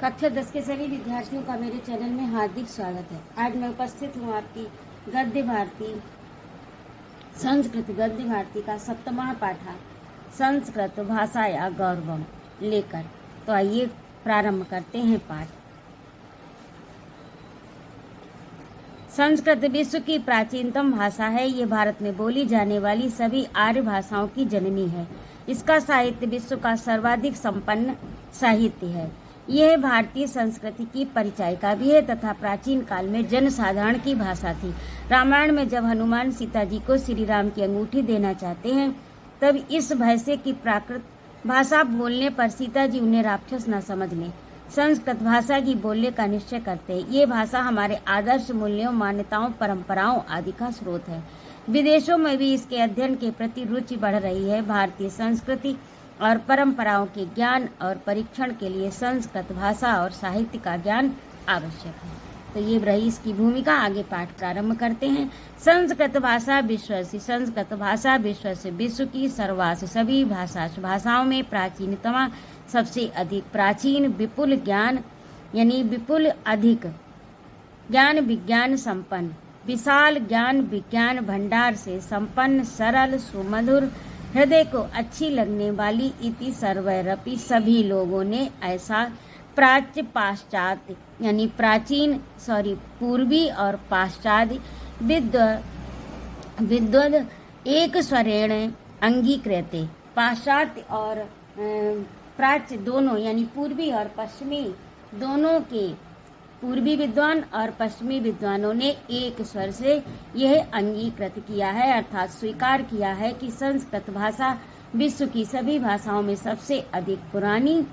कक्षा 10 के सभी विद्यार्थियों का मेरे चैनल में हार्दिक स्वागत है। आज मैं उपस्थित हूँ आपकी गद्य भारती संस्कृत गद्य भारती का 7वां पाठा संस्कृत भाषाया गौरवम लेकर। तो आइए प्रारंभ करते हैं पाठ। संस्कृत विश्व की प्राचीनतम भाषा है। ये भारत में बोली जाने वाली सभी आर्य भाषाओं की जननी है। इसका साहित्य विश्व का सर्वाधिक संपन्न साहित्य है। यह भारतीय संस्कृति की परिचायिका भी है तथा प्राचीन काल में जनसाधारण की भाषा थी। रामायण में जब हनुमान सीता जी को श्री राम की अंगूठी देना चाहते हैं तब इस भय से कि प्राकृत भाषा बोलने पर सीता जी उन्हें राक्षस न समझ लें, संस्कृत भाषा की बोलने का निश्चय करते हैं। ये भाषा हमारे आदर्श मूल्यों, मान्यताओं, परंपराओं आदि का स्रोत है। विदेशों में भी इसके अध्ययन के प्रति रुचि बढ़ रही है। भारतीय संस्कृति और परंपराओं के ज्ञान और परीक्षण के लिए संस्कृत भाषा और साहित्य का ज्ञान आवश्यक है। तो ये रही इसकी भूमिका। आगे पाठ प्रारंभ करते हैं। संस्कृत भाषा विश्व से विश्व की सर्वास सभी भाषाओं में प्राचीनतमा, सबसे अधिक प्राचीन, विपुल ज्ञान यानी विपुल अधिक ज्ञान विज्ञान संपन्न, विशाल ज्ञान विज्ञान भंडार से संपन्न, सरल सुमधुर, हृदय को अच्छी लगने वाली, इति सर्वैरपि सभी लोगों ने ऐसा प्राच्य पाश्चात्य यानी पूर्वी और पाश्चात्य विद्वद एक स्वरेण अंगीकृते। पाश्चात्य और प्राच्य दोनों यानी पूर्वी और पश्चिमी दोनों के पूर्वी विद्वान और पश्चिमी विद्वानों ने एक स्वर से यह अंगीकृत किया है, अर्थात स्वीकार किया है कि संस्कृत भाषा विश्व की सभी भाषाओं में सबसे अधिक पुरानी,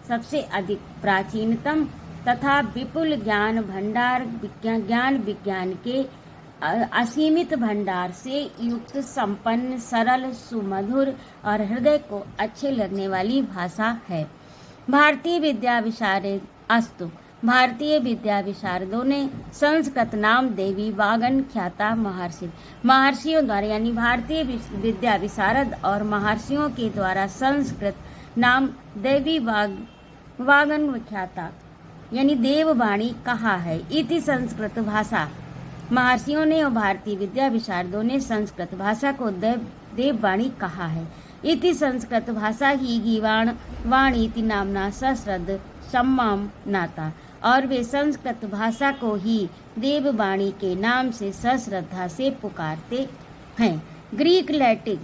सबसे अधिक प्राचीनतम तथा विपुल ज्ञान भंडार ज्ञान विज्ञान के असीमित भंडार से युक्त, संपन्न, सरल सुमधुर और हृदय को अच्छे लगने वाली भाषा है। भारतीय विद्या विशारदों ने संस्कृत नाम देवी वागन ख्याता महर्षियों द्वारा यानी भारतीय विद्या विशारद और महर्षियों के द्वारा संस्कृत नाम देवी वागन ख्याता यानी देववाणी कहा है। इति संस्कृत भाषा महर्षियों ने और भारतीय विद्या विशारदों ने संस्कृत भाषा को देववाणी कहा है। इति संस्कृत भाषा ही गीवाण वाणीति नामना सश्रद्ध सम्माम नाता, और वे संस्कृत भाषा को ही देववाणी के नाम से सश्रद्धा से पुकारते हैं। ग्रीक लैटिन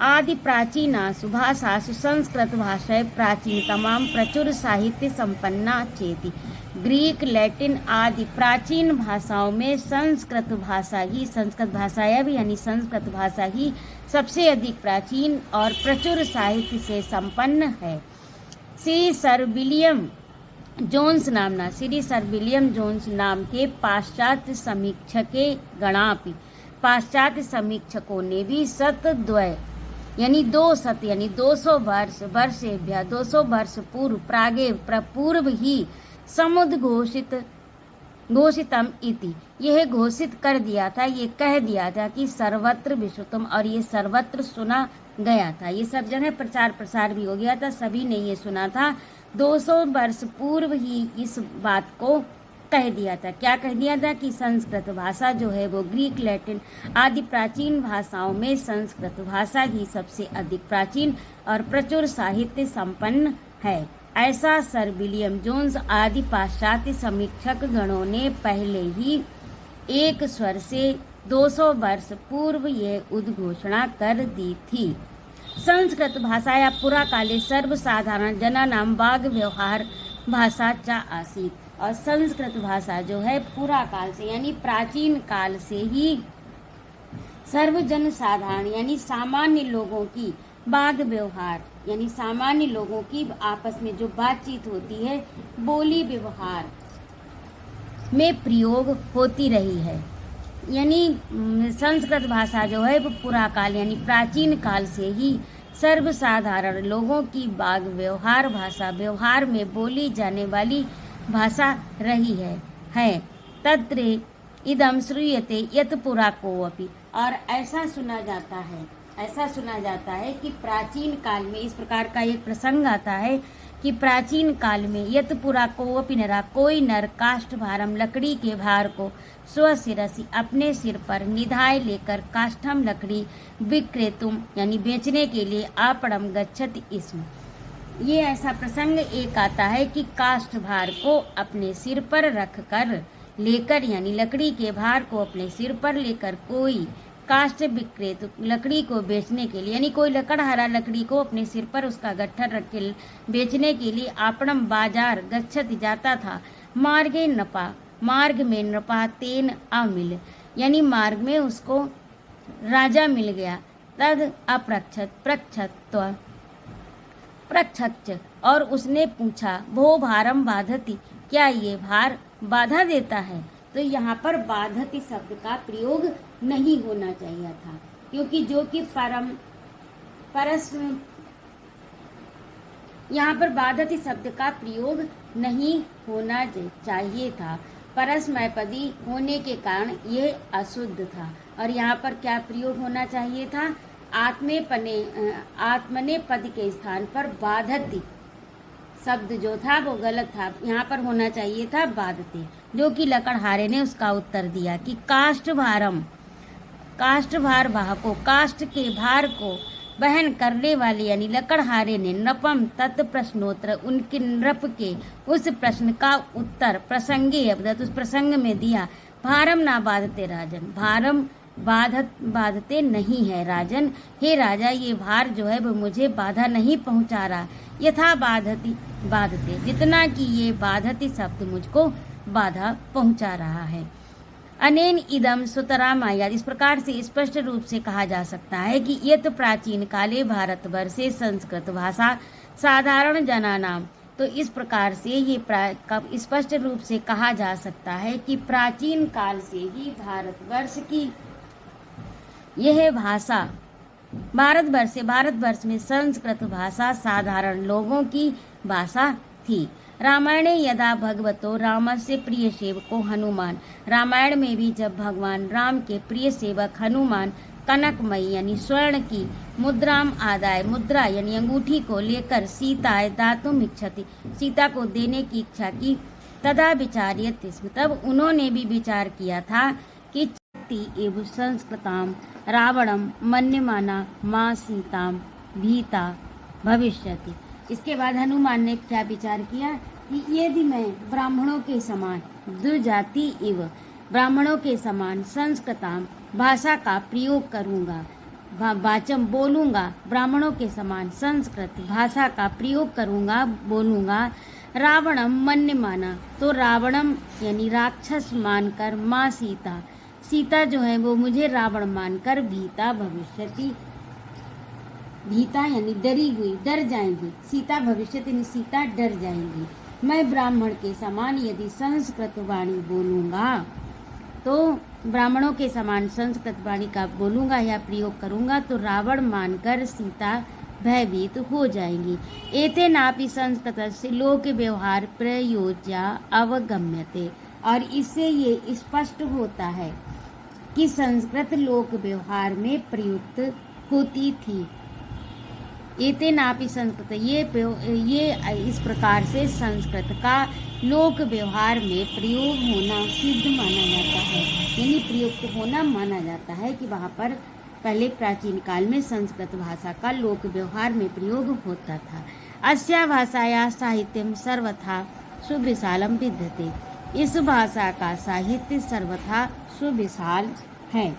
आदि प्राचीनासु भाषासु संस्कृत भाषा प्राचीनतमाम प्रचुर साहित्य संपन्ना चेति। ग्रीक लैटिन आदि प्राचीन भाषाओं में संस्कृत भाषा यानी संस्कृत भाषा ही सबसे अधिक प्राचीन और प्रचुर साहित्य से संपन्न है। श्री सर विलियम जोन्स नाम के पाश्चात्य समीक्षकों ने भी शतद्वय यानी 200 वर्ष पूर्व ही घोषितम इति यह घोषित कर दिया था, ये कह दिया था कि सर्वत्र विश्रुतम, और ये सर्वत्र सुना गया था। ये सब जगह प्रचार प्रसार भी हो गया था, सभी ने ये सुना था। 200 वर्ष पूर्व ही इस बात को कह दिया था। क्या कह दिया था? कि संस्कृत भाषा जो है वो ग्रीक लैटिन आदि प्राचीन भाषाओं में संस्कृत भाषा ही सबसे अधिक प्राचीन और प्रचुर साहित्य संपन्न है। ऐसा सर विलियम जोन्स आदि पाश्चात्य समीक्षक गणों ने पहले ही एक स्वर से 200 वर्ष पूर्व यह उद्घोषणा कर दी थी। संस्कृत भाषाया पुरा काले सर्वसाधारण जनानां वाग व्यवहार भाषा चा आसीत, और संस्कृत भाषा जो है पुरा काल से यानी प्राचीन काल से ही सर्वजन साधारण यानी सामान्य लोगों की वाग व्यवहार यानी सामान्य लोगों की आपस में जो बातचीत होती है, बोली व्यवहार में प्रयोग होती रही है। यानी संस्कृत भाषा जो है वो पुरा काल यानी प्राचीन काल से ही सर्वसाधारण लोगों की वाग व्यवहार भाषा, व्यवहार में बोली जाने वाली भाषा रही है। तत्र इदम श्रूयते यत पुरा कोऽपि, और ऐसा सुना जाता है कि प्राचीन काल में इस प्रकार का एक प्रसंग आता है कि प्राचीन काल में यत पुरा कोऽपि नरा, कोई नर काष्ठ भारम, लकड़ी के भार को स्वशिरसि, अपने सिर पर निधाय लेकर, काष्ठम लकड़ी विक्रेतुम यानी बेचने के लिए आपणम गच्छति इसमें। ये ऐसा प्रसंग एक आता है कि काष्ठ भार को अपने सिर पर रख कर लेकर यानी लकड़ी के भार को अपने सिर पर लेकर कोई काष्ठ विक्रेत लकड़ी को बेचने के लिए यानी कोई लकड़हारा लकड़ी को अपने सिर पर उसका गट्ठर रख के बेचने के लिए आपणम बाजार गच्छति जाता था। मार्गे नपा, मार्ग में नपा, तेन अमिल यानी मार्ग में उसको राजा मिल गया। तद अप्रक्षत प्रक्षच और उसने पूछा, भो भारम बाधति, क्या ये भार बाधा देता है? तो यहाँ पर बाधति शब्द का प्रयोग नहीं होना चाहिए था, क्योंकि जो कि यहाँ पर बाधति शब्द का प्रयोग नहीं होना चाहिए था। परस्मैपदी होने के कारण ये अशुद्ध था। और यहाँ पर क्या प्रयोग होना चाहिए था? आत्मने पद के स्थान पर बाधति शब्द जो था वो गलत था, यहाँ पर होना चाहिए था बाधते, जो कि लकड़हारे ने उसका उत्तर दिया कि काष्ठ भारम, काष्ठ भार वाहको, काष्ठ के भार को वहन करने वाले यानी लकड़हारे ने नपम तत् प्रश्नोत्तर उनके नृप के उस प्रश्न का उत्तर प्रसंगे अवदत उस प्रसंग में दिया। भारम ना बाधते राजन, भारम बाधते नहीं है राजन, हे राजा ये भार जो है वो मुझे बाधा नहीं पहुंचा रहा। यथा बाधती बाधते, जितना कि ये बाधती शब्द मुझको बाधा पहुंचा रहा है। अनेन इदम सुतरा माया, इस प्रकार से स्पष्ट रूप से कहा जा सकता है कि यत प्राचीन काले भारतवर्षे संस्कृत भाषा साधारण जनानाम, तो इस प्रकार से ये स्पष्ट रूप से कहा जा सकता है कि प्राचीन काल से ही भारतवर्ष की यह भाषा भारतवर्ष में संस्कृत भाषा साधारण लोगों की भाषा थी। रामायणे यदा भगवतो रामस्य प्रिय सेवको हनुमान, रामायण में भी जब भगवान राम के प्रिय सेवक हनुमान कनकमयी यानी स्वर्ण की मुद्राम आदाय, मुद्रा यानी अंगूठी को लेकर सीताय दातुम इच्छति, सीता को देने की इच्छा की। तदा विचार्यत स्म, तब उन्होंने भी विचार किया था कि एव संस्कृताम रावणम मन्यमाना मां सीताम भीता भविष्यति। इसके बाद हनुमान ने क्या विचार किया कि यदि मैं ब्राह्मणों के समान दुजाति एव ब्राह्मणों के समान संस्कृताम भाषा का प्रयोग करूंगा, वाचम बोलूंगा, ब्राह्मणों के समान संस्कृत भाषा का प्रयोग करूंगा बोलूंगा, रावणम मन्यमाना, तो रावणम यानी राक्षस मानकर मां सीता, सीता जो है वो मुझे रावण मानकर भीता भविष्यति, भीता यानी डरी हुई, डर जाएंगी, सीता भविष्यति यानी सीता डर जाएंगी। मैं ब्राह्मण के समान यदि संस्कृत वाणी बोलूंगा, तो ब्राह्मणों के समान संस्कृत वाणी का बोलूंगा या प्रयोग करूंगा तो रावण मानकर सीता भयभीत हो जाएंगी। एते नापि संस्कृत से लोक व्यवहार प्रयोज्या अवगम्यते, और इससे ये स्पष्ट होता है कि संस्कृत लोक व्यवहार में प्रयुक्त होती थी। एते नापि संस्कृत, ये इस प्रकार से संस्कृत का लोक व्यवहार में प्रयोग होना सिद्ध माना जाता है, यानी प्रयुक्त होना माना जाता है कि वहाँ पर पहले प्राचीन काल में संस्कृत भाषा का लोक व्यवहार में प्रयोग होता था। अस्या भाषाया साहित्यम सर्वथा सुविशालम विद्यते, इस भाषा का साहित्य सर्वथा सुविशाल है,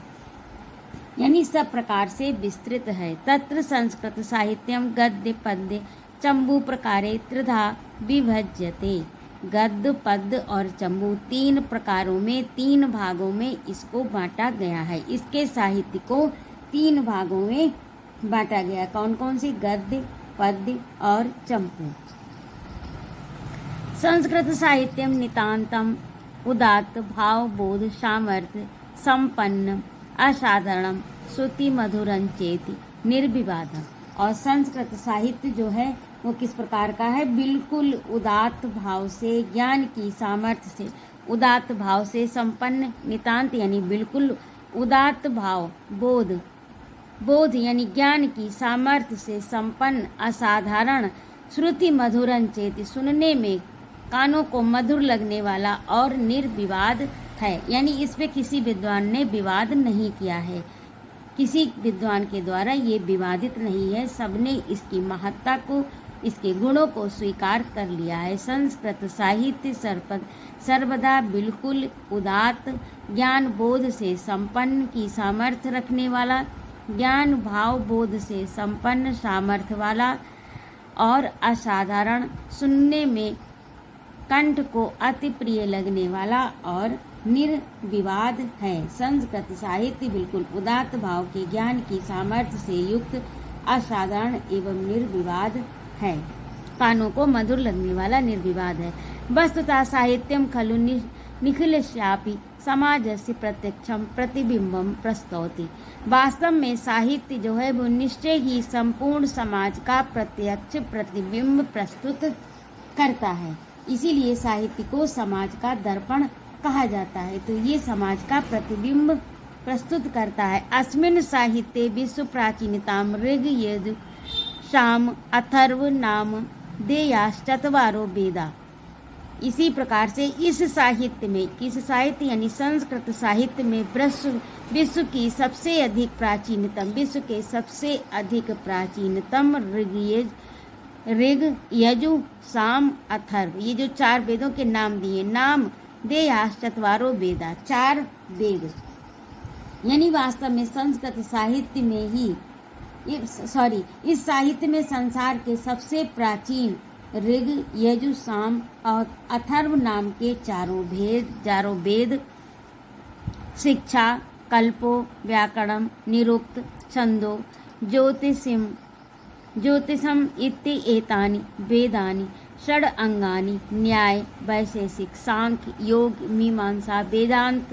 यानी सब प्रकार से विस्तृत है। तत्र संस्कृत साहित्यम गद्य पद्य चंबू प्रकारे त्रिधा विभज्यते, गद्य पद्य और चंबू तीन प्रकारों में, तीन भागों में इसको बांटा गया है। इसके साहित्य को तीन भागों में बांटा गया। कौन कौन सी? गद्य, पद्य और चंपू। संस्कृत साहित्यम नितांतम उदात्त भाव बोध सामर्थ्य संपन्न असाधारणम श्रुति मधुरं चेति निर्विवादम। और संस्कृत साहित्य जो है वो किस प्रकार का है? बिल्कुल उदात्त भाव से, ज्ञान की सामर्थ्य से, उदात्त भाव से संपन्न, नितांत यानी बिल्कुल, उदात्त भाव, बोध यानी ज्ञान की सामर्थ्य से संपन्न, असाधारण श्रुति मधुरं चेति, सुनने में कानों को मधुर लगने वाला और निर्विवाद है। यानी इस पे किसी विद्वान ने विवाद नहीं किया है, किसी विद्वान के द्वारा ये विवादित नहीं है। सबने इसकी महत्ता को, इसके गुणों को स्वीकार कर लिया है। संस्कृत साहित्य सर्वदा बिल्कुल उदात्त, ज्ञान बोध से संपन्न की सामर्थ्य रखने वाला, ज्ञान भाव बोध से संपन्न सामर्थ्य वाला और असाधारण, सुनने में कंठ को अति प्रिय लगने वाला और निर्विवाद है। संस्कृत साहित्य बिल्कुल उदात्त भाव के ज्ञान की सामर्थ्य से युक्त, असाधारण एवं निर्विवाद है। कानों को मधुर लगने वाला, निर्विवाद है। वस्तुतः साहित्यम खलु निखिलस्यापि समाजस्य प्रत्यक्षम प्रतिबिंबम प्रस्तौति। वास्तव में साहित्य जो है वो निश्चय ही संपूर्ण समाज का प्रत्यक्ष प्रतिबिंब प्रस्तुत करता है। इसीलिए साहित्य को समाज का दर्पण कहा जाता है। तो ये समाज का प्रतिबिंब प्रस्तुत करता है। अस्मिन् साहित्ये विश्व प्राचीनताम ऋग यजु साम अथर्व नाम देयाश्चत्वारो वेदा। इसी प्रकार से इस साहित्य में, किस साहित्य यानी संस्कृत साहित्य में विश्व की सबसे अधिक प्राचीनतम, विश्व के सबसे अधिक प्राचीनतम ऋग यजु साम अथर्व, ये जो 4 वेदों के नाम दिए, नाम देयाश्चत्वारो वेदा, 4 वेद। यानी वास्तव में संस्कृत साहित्य में ही इस साहित्य में संसार के सबसे प्राचीन ऋग यजु साम और अथर्व नाम के चारों वेद, शिक्षा, कल्पो, व्याकरणम, निरुक्त, छंदो, ज्योतिषम इत्येतानि वेदानि षड अंगानि न्याय, वैशेषिक, सांख्य, योग, मीमांसा, वेदांत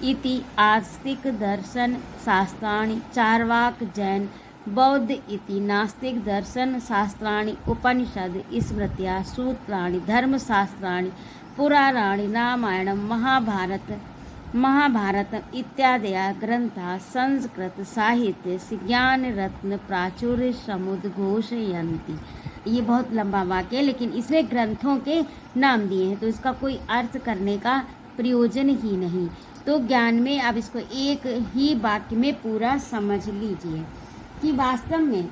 इति आस्तिक दर्शन शास्त्राणि, चार्वाक, जैन, बौद्ध इति नास्तिक दर्शन शास्त्राणि, उपनिषद, स्मृत्या, सूत्राणि, धर्मशास्त्राणि, पुराणानि, रामायणं, महाभारत इत्यादया ग्रंथा संस्कृत साहित्य ज्ञान रत्न प्राचुर्य समुद्घोषयन्ति। ये बहुत लंबा वाक्य है, लेकिन इसमें ग्रंथों के नाम दिए हैं, तो इसका कोई अर्थ करने का प्रयोजन ही नहीं। तो ज्ञान में अब इसको एक ही वाक्य में पूरा समझ लीजिए कि वास्तव में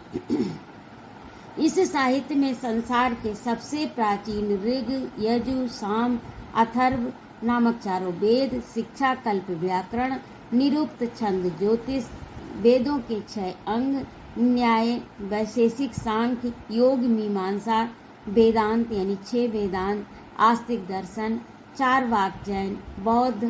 इस साहित्य में संसार के सबसे प्राचीन ऋग यजु साम अथर्व नामक 4 वेद, शिक्षा, कल्प, व्याकरण, निरुक्त, छंद, ज्योतिष, वेदों के 6 अंग, न्याय, वैशेषिक, सांख्य, योग, मीमांसा, वेदांत यानी 6 वेदांत, आस्तिक दर्शन, चार्वाक, जैन, बौद्ध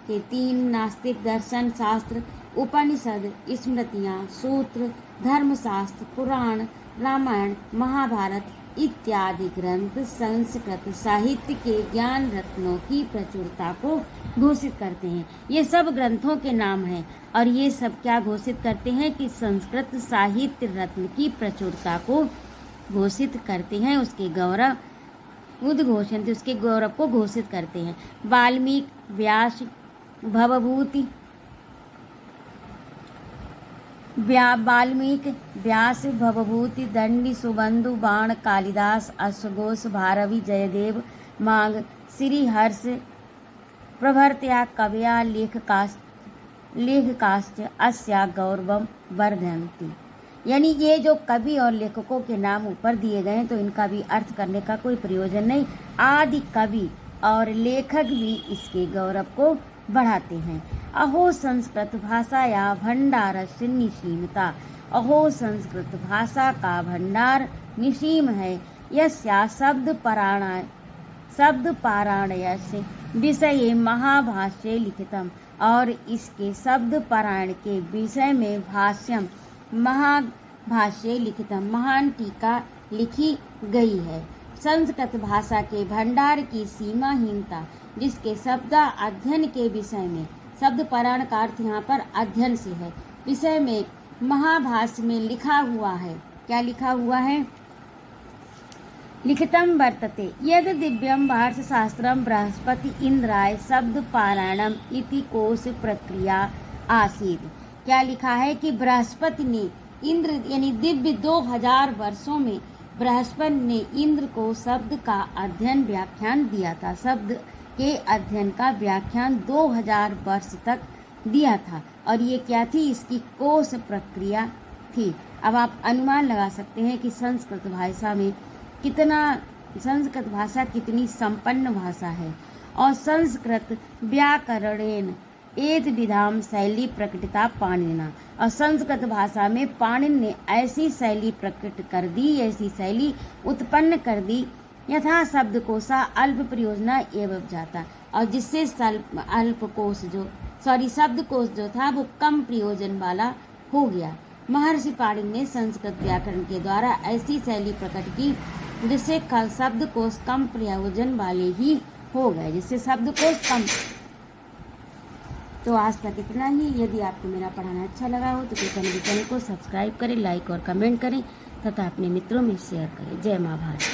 के 3 नास्तिक दर्शन शास्त्र, उपनिषद, स्मृतियाँ, सूत्र, धर्मशास्त्र, पुराण, रामायण, महाभारत इत्यादि ग्रंथ संस्कृत साहित्य के ज्ञान रत्नों की प्रचुरता को घोषित करते हैं। ये सब ग्रंथों के नाम हैं और ये सब क्या घोषित करते हैं कि संस्कृत साहित्य रत्न की प्रचुरता को घोषित करते हैं, उसके गौरव उद्घोषण, उसके गौरव को घोषित करते हैं। वाल्मीकि, व्यास, भवभूति, वाल्मीकि, व्यास, भवभूति, दंडी, सुबंधु, बाण, कालिदास, अश्वघोष, भारवी, जयदेव, मांग, श्रीहर्ष प्रभृतया कवया लेखकाश्च अस्या गौरवं वर्धन्ति। यानी ये जो कवि और लेखकों के नाम ऊपर दिए गए हैं, तो इनका भी अर्थ करने का कोई प्रयोजन नहीं। आदि कवि और लेखक भी इसके गौरव को बढ़ाते हैं। अहो संस्कृत भाषा या भंडारस्य निसीमता, अहो संस्कृत भाषा का भंडार निसीम है। यस्या शब्द पारायणस्य विषये महाभाष्ये लिखितम, और इसके शब्द पारायण के विषय में भाष्यम महाभाष्ये लिखितम, महान टीका लिखी गई है। संस्कृत भाषा के भंडार की सीमाहीनता, जिसके शब्द अध्ययन के विषय में, शब्द पारायण का अर्थ यहाँ पर अध्ययन से है, विषय में महाभाष्य में लिखा हुआ है। क्या लिखा हुआ है? लिखितम वर्तते यद दिव्यम भाष्य शास्त्रम बृहस्पति इंद्राय शब्द पारायणम इति कोश प्रक्रिया आसीत। क्या लिखा है कि बृहस्पति ने इंद्र यानी दिव्य 2000 वर्षों में बृहस्पति ने इंद्र को शब्द का अध्ययन व्याख्यान दिया था। शब्द के अध्ययन का व्याख्यान 2000 वर्ष तक दिया था और ये क्या थी, इसकी कोश प्रक्रिया थी। अब आप अनुमान लगा सकते हैं कि संस्कृत भाषा कितनी संपन्न भाषा है। और संस्कृत व्याकरणेन एत विधाम शैली प्रकटिता पाणिनिना, और संस्कृत भाषा में पाणिनि ने ऐसी शैली प्रकट कर दी, ऐसी शैली उत्पन्न कर दी, यथा शब्दकोशा अल्प प्रयोजना एवं जाता, और जिससे शब्दकोश जो था वो कम प्रयोजन वाला हो गया। महर्षि पाणिनि ने संस्कृत व्याकरण के द्वारा ऐसी शैली प्रकट की जिससे शब्दकोश कम प्रयोजन वाले ही हो गए, जिससे शब्दकोश कम। तो आज तक इतना ही। यदि आपको मेरा पढ़ाना अच्छा लगा हो तो कृपया मेरे चैनल को सब्सक्राइब करें, लाइक और कमेंट करें तथा अपने मित्रों में शेयर करें। जय माँ भारती।